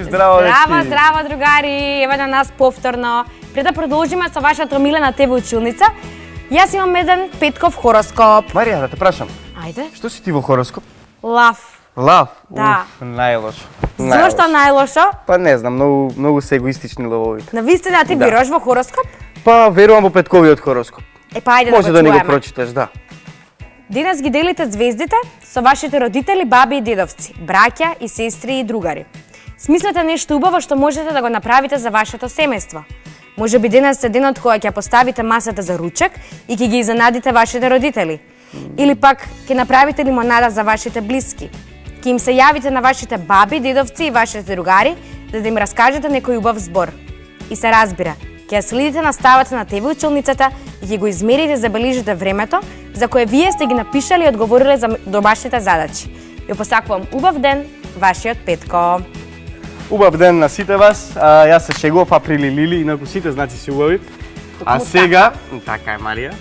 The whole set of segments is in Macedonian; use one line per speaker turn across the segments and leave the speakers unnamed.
Здраво, дечки.
Здраво, другари. Еве на нас повторно. Пред да продолжиме со вашата омилена ТВ училница, јас имам еден Петков хороскоп.
Марија, да те прашам.
Ајде.
Што си ти во хороскоп?
Лав.
Лав?
Да.
Најлошо.
Зошто најлошо?
Па не знам, многу се егоистични лововите.
На вистина ти веруваш во хороскоп?
Па верувам во Петковиот хороскоп.
Па ајде
Може
да
да ни го
чуеме.
прочиташ, да.
Денес ги делите звездите со вашите родители, баби и дедовци, браќа и сестри и другари. Смислете нешто убаво што можете да го направите за вашето семејство. Може би денес е денот кога ќе поставите масата за ручек и ќе ги изненадите вашите родители. Или пак ќе направите лимонада за вашите блиски. Ќе им се јавите на вашите баби, дедовци и вашите другари за да им раскажете некој убав збор. И се разбира, ќе ја следите наставата на ТВ училницата и ќе го измерите и забележите времето за кое вие сте ги напишали и одговориле за домашните задачи. Ја посакувам убав ден, вашиот Петко.
Убав ден на сите вас. Јас се шегував априли лили, инаку сите знаци се убави. А сега, така е Марија.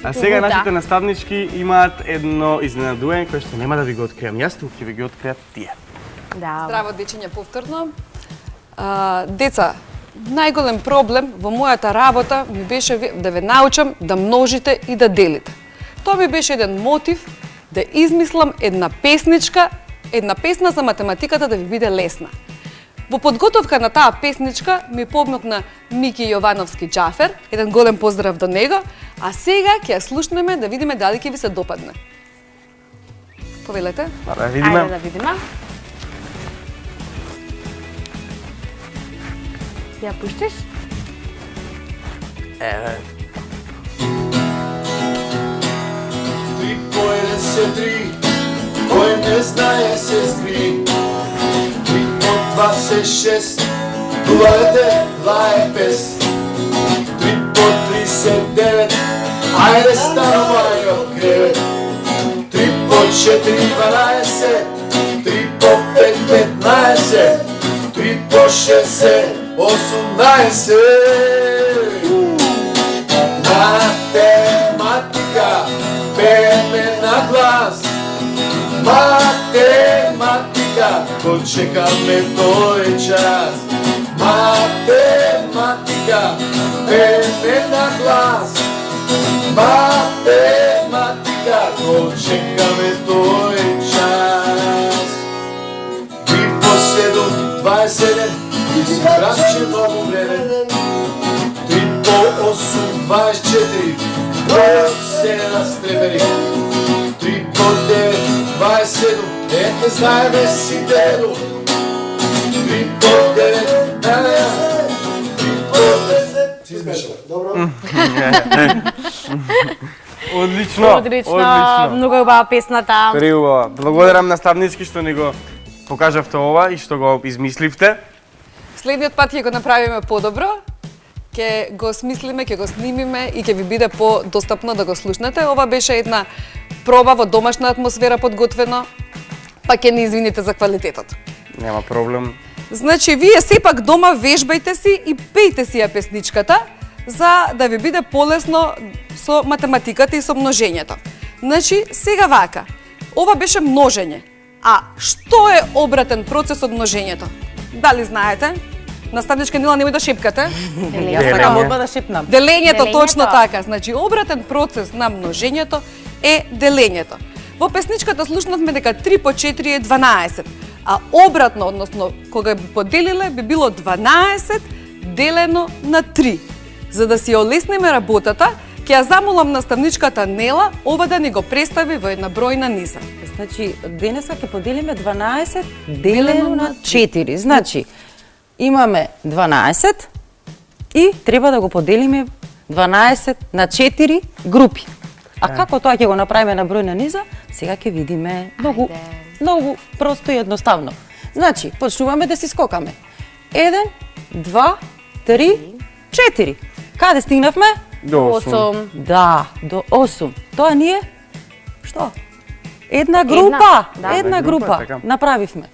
А сега нашите наставнички имаат едно изненадување кое што нема да ви го откријам. Јас тук ќе ви ги откријат тие.
Да.
Здраво, дечиња, повторно. Деца, најголем проблем во мојата работа ми беше да ве научам да множите и да делите. Тоа ми беше еден мотив да измислам една песна за математиката да ви биде лесна. Во подготовка на таа песничка ми помогна Мики Јовановски Џафер, еден голем поздрав до него, а сега ќе ја слушнеме да видиме дали ќе ви се допадне. Повелете?
Да видиме.
Ајде да видиме. Ја пуштиш?
Еве.
3 по 1 се 3, кој не знае се скри. 3 по 2 се 6, това е пес. 3 по 3 се 9, ајде станувај од кревет. 3 по 4 12, 3 по 5 15, 3 по 6 се 18. Математика, пееме на глас. Математика, го чекаме тој час. Математика, пееме на глас. Математика, го чекаме тој час. 3 по 7, 27, и си братче многу време. 3 по 8, 24, бројот се настребери. 3 по 9, 27, ете знаеме си деду. 3 по 9, 3 по 10, си измешала, добро?
Одлично.
Одлично. Многу е убава песната.
Приубава. Благодарам наставнички што ни го покажавте ова и што го измисливте.
Следниот пат ќе го направиме подобро, ќе го смислиме, ќе го снимиме и ќе ви биде подостапно да го слушнете. Ова беше една проба во домашна атмосфера подготвено, па ќе не извините за квалитетот.
Нема проблем.
Значи, вие сепак дома вежбајте си и пејте си ја песничката, за да ви биде полесно со математиката и со множењето. Значи, сега вака, ова беше множење. А што е обратен процес од множењето? Дали знаете? Наставничка Нила, немој да шепкате.
Јас сакам одма да шепнам.
Делењето, точно така. Значи, обратен процес на множењето е делењето. Во песничката слушнавме дека 3 по 4 е 12, а обратно, односно, кога би поделиле, би било 12 делено на 3. За да си олесниме работата, ќе ја замолам наставничката Нела ова да ни го представи во една бројна низа.
Значи, денеска ќе поделиме 12 делено на 4. Значи, имаме 12 и треба да го поделиме 12 на 4 групи. А како тоа ќе го направиме на бројна низа, сега ќе видиме многу просто и едноставно. Значи, почнуваме да си скокаме. 1, 2, 3, 4. Каде стигнавме?
До 8.
Да, до 8. Тоа ни е што? Една група. Една група
така.
направивме.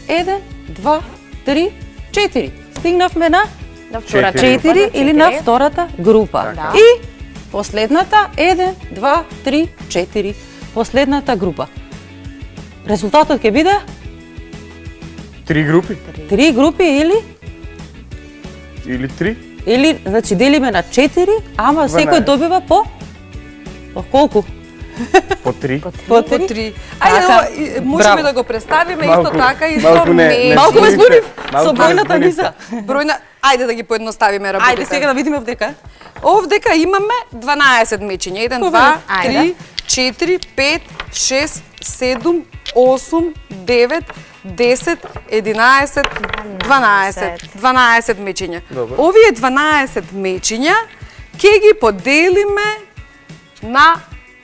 1, 2, 3, 4. Стигнавме на
втората
4 или на втората група.
Да.
И последната 1, 2, 3, 4. Последната група. Резултатот ќе биде
3 групи
3 групи или
или 3?
значи делиме на 4, ама секој
12.
добива по колку?
По 3.
По
По
3.
3.
Така,
Ајде, можеме
браво.
да го представиме
Малку-
исто така и
малку
со
не-
меј.
не
Малку ме
збунивте.
збунив
Малку
со
ме
бројната
збунивте.
низа.
Бројна, ајде да ги поедноставиме работите.
Ајде сега да видиме вдека.
Овдека имаме 12 мечиња. 1, 2,
Ајде.
3, 4, 5, 6, 7, 8, 9, 10, 11, 12. 12 мечиња.
Добро.
Овие 12 мечиња ќе ги поделиме на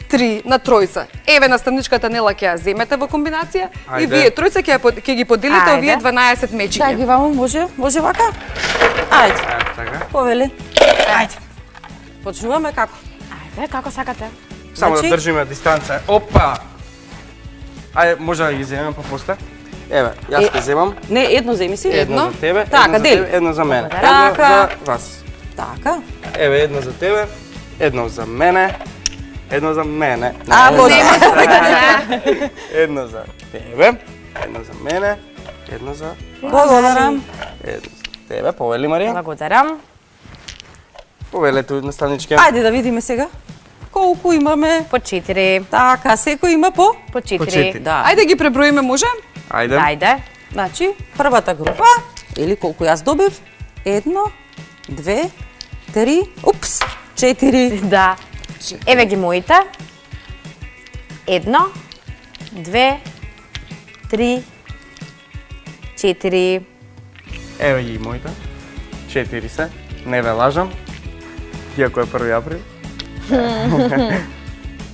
3, на тројца. Еве наставничката Нела ќе ја земете во комбинација и
Ајде.
вие тројца ќе ги поделите
Ајде.
овие 12
Да
мечиња.
ги вамо, може вака? Ајде,
Така.
повели. Ајде. Почнуваме како?
Ајде, како сакате?
Само да
Значи-
држиме дистанца. Опа! Ајде, може да ги земеме па после. Еве, јас ќе земам.
Не, едно земи си.
Едно за тебе,
Така,
едно за
дели.
тебе, едно за мене.
Така.
Едно за вас.
Така.
Еве, едно за тебе, едно за мене, едно за мене.
А, може.
Едно за тебе, едно за мене, едно за
Благодарам.
едно за тебе. Повели, Марија.
Благодарам.
Повеле ту наставничке.
Ајде да видиме сега. Колку имаме?
По 4.
Така, секој има по?
По 4.
По 4.
Да.
Ајде ги преброиме, може?
Ајде.
Ајде.
Значи, првата група, или колку јас добив, 1, 2, 3, упс, 4.
Да. Еве ги моите. 1, 2, 3, 4.
Еве ги моите. 4 се. Не ве лажам. Иако е 1 април.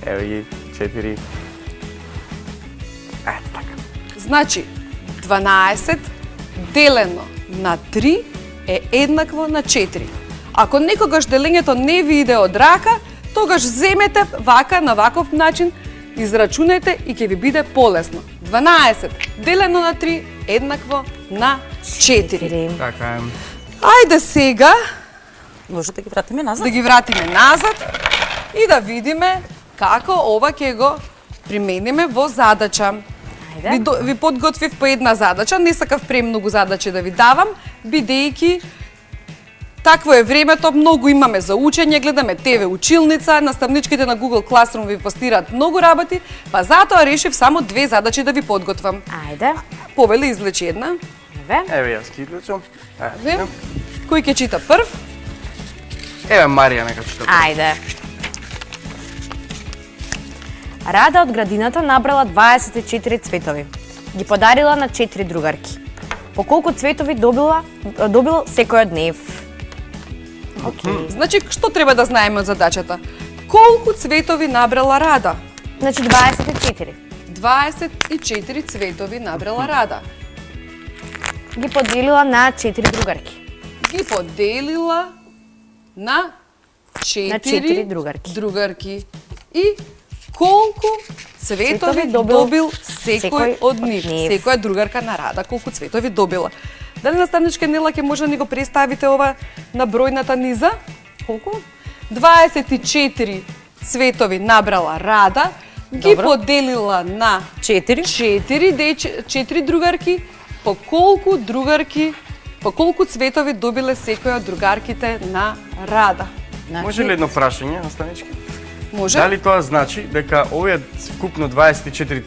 Еве ги 4. Ето така.
Значи, 12 делено на 3 е еднакво на 4. Ако некогаш делењето не ви иде од рака, тогаш земете вака на ваков начин, израчунајте и ќе ви биде полесно. 12 делено на 3 еднакво на 4.
Така е.
Ајде сега
Може да ги вратиме назад?
да ги вратиме назад и да видиме како ова ќе го примениме во задача.
Ајде.
Ви подготвив по една задача, не сакав премногу задачи да ви давам, бидејќи такво е времето, многу имаме за учење, гледаме ТВ училница, наставничките на Google Classroom ви постираат многу работи, па затоа решив само 2 задачи да ви подготвам.
Ајде.
Повели извлечи една.
Еве.
Еве јас ги излечам.
Ве? Кој ќе чита прв?
Еве Марија нека чита.
Ајде. Рада од градината набрала 24 цветови. Ги подарила на 4 другарки. По колку цветови добил секој од нив? Океј.
Значи, што треба да знаеме од задачата? Колку цветови набрала Рада?
Значи 24.
24 цветови набрала Рада.
Ги поделила на 4 другарки.
Ги поделила на 4
4 другарки.
другарки. И колку цветови
Цветови
добил секој
секој
од нив?
од нив.
Секоја другарка на Рада колку цветови добила. Дали наставничка Нела ќе може да ни го представите ова на бројната низа? Колку? 24 цветови набрала Рада, ги
Добро.
поделила на
4.
4 другарки, по колку цветови добиле секоја од другарките на Рада?
Може ли едно прашање, наставнички?
Може?
Дали тоа значи дека овие вкупно 24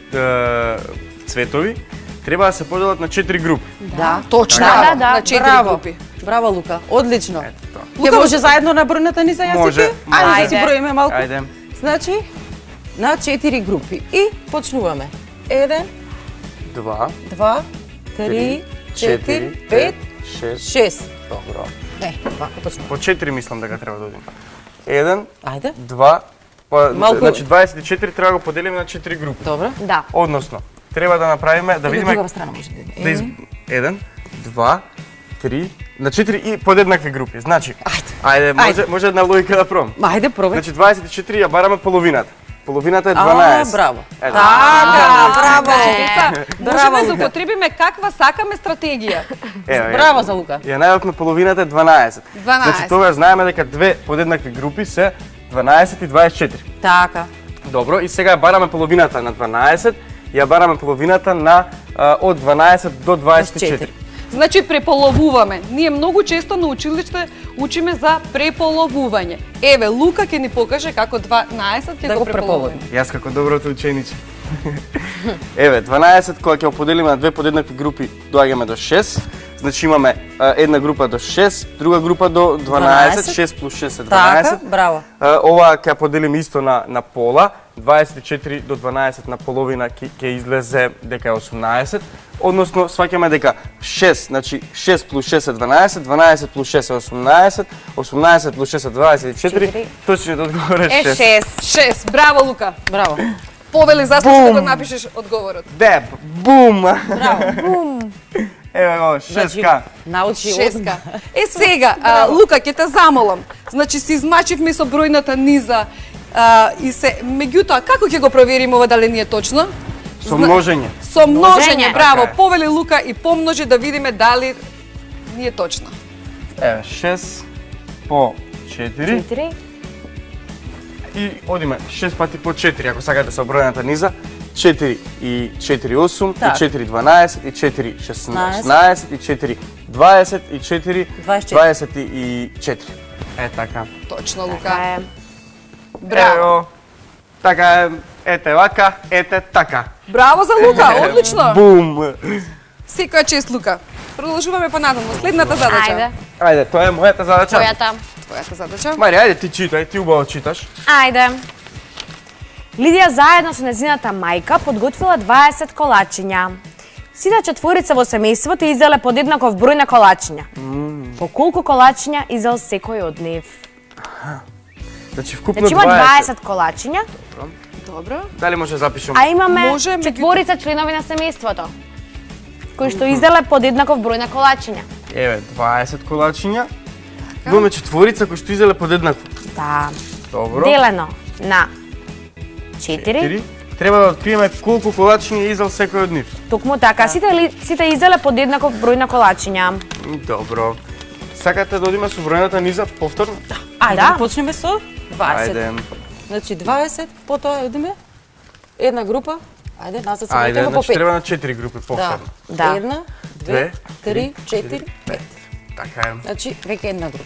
цветови треба да се поделат на 4 групи?
Да,
Точно,
Да, да,
на 4
Браво.
групи.
Браво, Лука. Одлично.
Ето тоа.
Ќе може заедно на бројната низа јас
Може,
и ти? Ајде да си
може.
броиме малку.
Ајде.
Значи, на 4 групи. И почнуваме. 1,
2,
2, 3, 4, 5,
6.
6.
Добро.
Не, вака почнуваме.
По 4 мислам дека треба да одим. 1,
Ајде.
2, па,
Малку-
значи 24 треба да го поделиме на 4 групи.
Добро.
Да.
Односно, треба да направиме, да
Или
видиме
другава страна може да биде.
да из... 1, 2, 3, на 4 и подеднакви групи. Значи, ајде, може една логика да пробам.
Ајде, пробај.
Значи 24 ја бараме половината. Половината е 12.
браво.
Ето.
Така, браво.
Деца,
Браво,
можеме да
Лука.
употребиме каква сакаме стратегија.
Еве,
Браво за Лука.
Ја најавме половината е 12.
12.
Значи тогаш знаеме дека две подеднакви групи се 12 и 24.
Така.
Добро, и сега ја бараме половината на 12 ја бараме половината на од 12 до 24.
Значи преполовуваме. Ние многу често на училиште учиме за преполовување. Еве, Лука ќе ни покаже како 12 ќе
Да
го
го
преполовиме.
Јас како доброто учениче. Еве, 12 кога ќе го поделиме на две подеднакви групи, доаѓаме до 6. Значи имаме една група до 6, друга група до 12, 6 плюс 6 е 12.
Така, браво.
Ова ќе поделиме исто на пола, 24 до 12 на половина ќе излезе дека е 18. Односно, сваќаме дека 6, значи 6 плюс 6 е 12, 12 плюс 6 е 18, 18 плюс 6 е 24, точниот одговор е 6.
6. Браво, Лука.
Браво.
Повели, заслужи да го напишеш одговорот.
Деб, бум!
Браво.
Еве го, 6К.
Научи
Шеска. Сега, Лука, ќе те замолам. Значи, си измачивме со бројната низа и се... Меѓутоа, како ќе го провериме ова дали не е точно?
Со множење.
Со множење,
Множење.
браво.
Така е.
Повели Лука и помножи да видиме дали не е точно.
Еве, 6 по 4
4.
и одиме 6 пати по 4, ако сакате со бројната низа. 4 и 4 8,
Так.
и 4 12, и 4 16, и 4 20, и 4 24. Е така.
Точно,
Така
Лука.
е.
Браво.
Ево, така е, ете вака, ете така.
Браво за Лука, одлично.
Бум!
Секоја чест, Лука. Продолжуваме понатаму. Следната задача.
Ајде,
Ајде, тоа е мојата задача.
твојата.
Твојата задача.
Мари, ајде ти читај, ти убаво читаш.
Ајде. Лидија заедно со незината мајка подготвила 20 колачиња. Сите четворица во семејството изеле подеднаков број на колачиња. По колку колачиња изел секој од нив?
Значи, вкупно
Значи има
20.
20 колачиња,
Добро.
Дали може да запишем?
а имаме
Може, меѓутоа-
четворица членови на семејството, кои што изеле подеднаков број на колачиња.
Еве, 20 колачиња. Имаме четворица кои што изеле подеднакво.
Да.
Добро.
Делено на 4.
Треба да откриеме колку колачиња изел секој од нив.
Токму така, сите изеле подеднаков број на колачиња.
Добро. Сакате да одиме со бројната низа повторно?
Ајде
Да.
да почнеме со 20.
Ајде.
Значи 20, потоа одиме една група. Ајде, назад се
Ајде,
враќаме по
значи
5.
треба на 4 групи повторно.
Да.
Една,
Две,
две,
три,
три, четири, пет.
Така е.
Значи, веќе една група.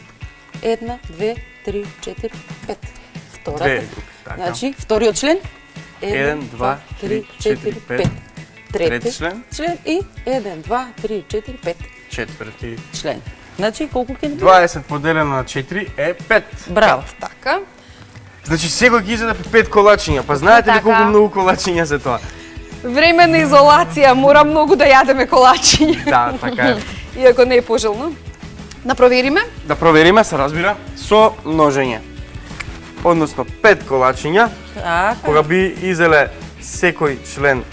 Една, две, три, четири, пет. Втората.
Две групи, така.
Значи, вториот член.
Еден, два, три, четири, пет. Трети член.
И 1, 2, 3, 4, 5
Четврти.
член. Значи, колку ќе ни биде?
20 поделено на 4 е 5.
Браво.
Така.
Значи секој ги изеде по 5 колачиња. Па знаете ли
така.
колку многу колачиња се тоа?
Време на изолација, мора многу да јадеме колачиња.
Да, така е.
Иако не е пожелно. Да провериме.
Да провериме, се разбира, со множење. Односно 5 колачиња,
Така.
кога би изеле секој член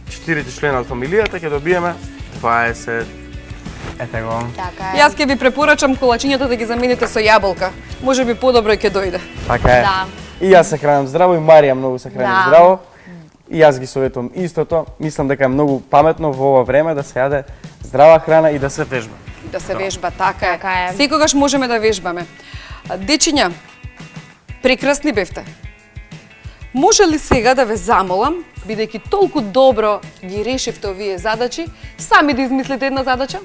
4 члена од фамилијата, ќе добиеме 20. Ете го.
Така
Јас ќе ви препорачам колачињата да ги замените со јаболка. Може би подобро ќе дојде.
Така е.
Да.
И јас се хранам здраво, и Марија многу се храни
Да.
здраво. И јас ги советувам истото. Мислам дека е многу паметно во ова време да се јаде здрава храна и да се вежба.
Да се вежба, така е.
Така е.
Секогаш можеме да вежбаме. Дечиња, прекрасни бевте. Може ли сега да ве замолам, бидејќи толку добро ги решивте овие задачи, сами да измислите една задача?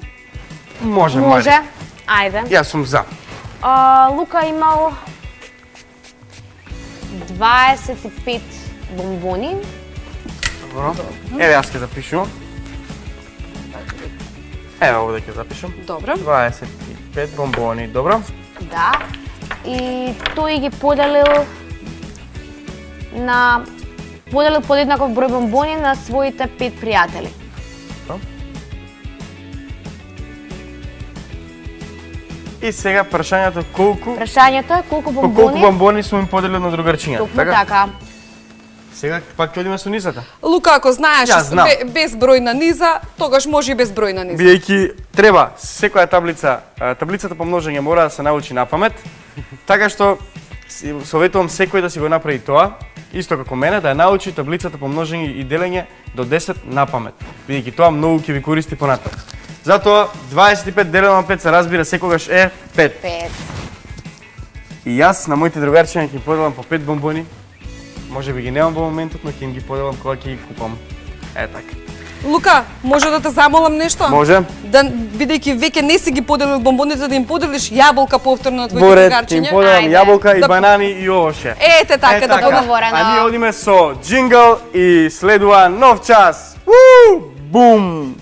Може,
Може.
Марија.
Ајде.
Јас сум за.
Лука имал 25 бомбони.
Добро. Еве јас ќе запишувам. Еве овде ќе запишам.
Добро.
25 бомбони, добро?
Да. И тој ги поделил подеднаков број бомбони на своите 5 пријатели.
И сега прашањето колку
Прашањето е колку
по колку
бомбони?
бомбони сум им поделил на другарчињата,
Токму така.
Сега пак ќе одиме со низата.
Лука, ако знаеш
Јас знам.
без бројна низа, тогаш може и без бројна низа.
Бидејќи треба секоја таблицата по множење мора да се научи на памет, така што советувам секој да си го направи тоа, исто како мене, да ја научи таблицата по множење и делење до 10 на памет, бидејќи тоа многу ќе ви користи понатаму. Затоа 25 делено на 5 се разбира секогаш е 5.
5.
И јас на моите другарчиња ќе им поделам по 5 бомбони Може би ги немам во моментот, но ќе им ги поделам кога ќе ги купам. Така.
Лука, може да те замолам нешто?
Може?
Да, бидејќи веќе не си ги поделил бомбоните, да им поделиш јаболка повторно на твоите
Во ред,
другарчиња.
им поделам
Ајде.
јаболка и
Да-
банани и овоше.
Ете така, да
Договорено.
А ние одиме со джингл и следува нов час. Бум!